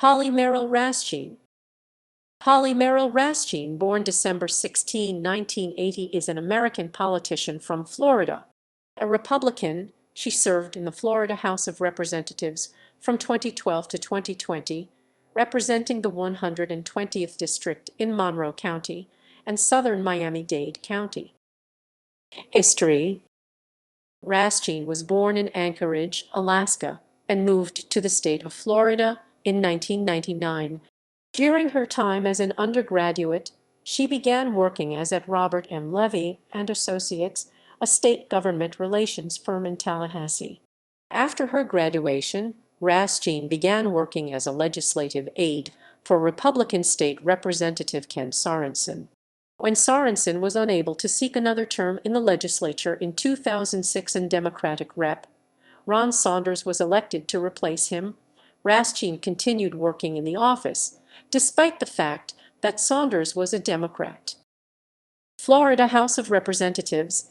Merrill Raschein. Merrill Raschein, born December 16, 1980, is an American politician from Florida. A Republican, she served in the Florida House of Representatives from 2012 to 2020, representing the 120th District in Monroe County and southern Miami-Dade County. History. Raschein was born in Anchorage, Alaska, and moved to the state of Florida in 1999. During her time as an undergraduate, she began working as at Robert M. Levy and Associates, a state government relations firm in Tallahassee. After her graduation, Raschein began working as a legislative aide for Republican State Representative Ken Sorensen. When Sorensen was unable to seek another term in the legislature in 2006 and Democratic Rep. Ron Saunders was elected to replace him, Raschein continued working in the office, despite the fact that Saunders was a Democrat. Florida House of Representatives.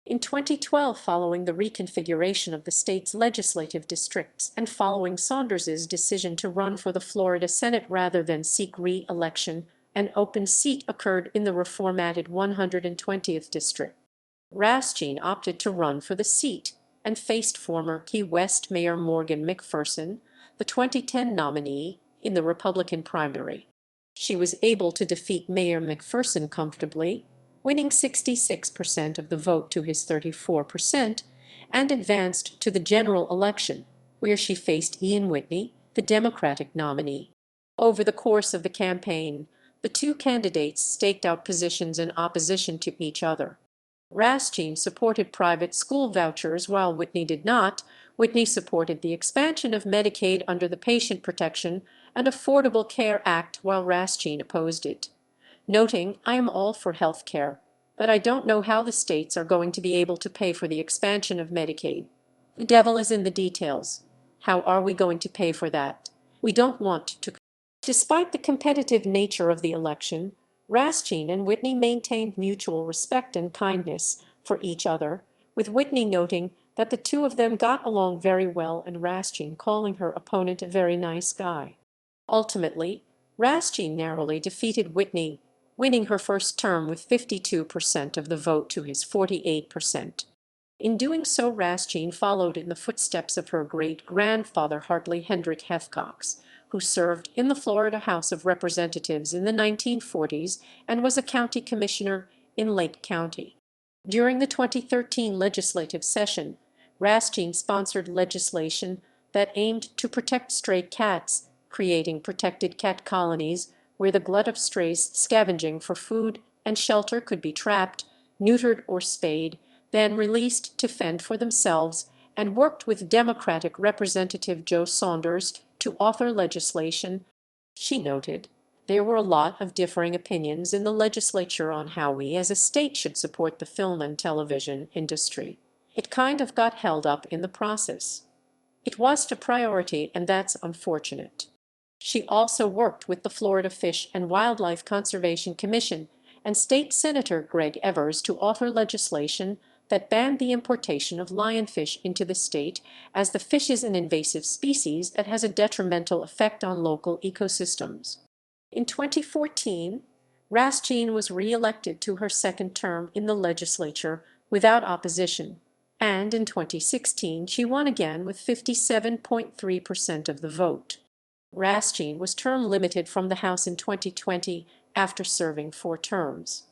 In 2012, following the reconfiguration of the state's legislative districts and following Saunders's decision to run for the Florida Senate rather than seek re-election, an open seat occurred in the reformatted 120th District. Raschein opted to run for the seat and faced former Key West Mayor Morgan McPherson, the 2010 nominee, in the Republican primary. She was able to defeat Mayor McPherson comfortably, winning 66% of the vote to his 34%, and advanced to the general election, where she faced Ian Whitney, the Democratic nominee. Over the course of the campaign, the two candidates staked out positions in opposition to each other. Raschein supported private school vouchers while Whitney did not. Whitney supported the expansion of Medicaid under the Patient Protection and Affordable Care Act while Raschein opposed it, noting, "I am all for health care, but I don't know how the states are going to be able to pay for the expansion of Medicaid. The devil is in the details. How are we going to pay for that? We don't want to." Despite the competitive nature of the election, Raschein and Whitney maintained mutual respect and kindness for each other, with Whitney noting that the two of them got along very well and Raschein calling her opponent a very nice guy. Ultimately, Raschein narrowly defeated Whitney, winning her first term with 52% of the vote to his 48%. In doing so, Raschein followed in the footsteps of her great-grandfather Hartley Hendrick Hefcox, who served in the Florida House of Representatives in the 1940s and was a county commissioner in Lake County. During the 2013 legislative session, Raschein sponsored legislation that aimed to protect stray cats, creating protected cat colonies where the glut of strays scavenging for food and shelter could be trapped, neutered, or spayed, then released to fend for themselves, and worked with Democratic Representative Joe Saunders to author legislation. She noted, "There were a lot of differing opinions in the legislature on how we as a state should support the film and television industry. It kind of got held up in the process. It wasn't a priority, and that's unfortunate." She also worked with the Florida Fish and Wildlife Conservation Commission and State Senator Greg Evers to author legislation that banned the importation of lionfish into the state, as the fish is an invasive species that has a detrimental effect on local ecosystems. In 2014, Raschein was re-elected to her second term in the legislature without opposition, and in 2016 she won again with 57.3% of the vote. Raschein was term limited from the House in 2020 after serving 4 terms.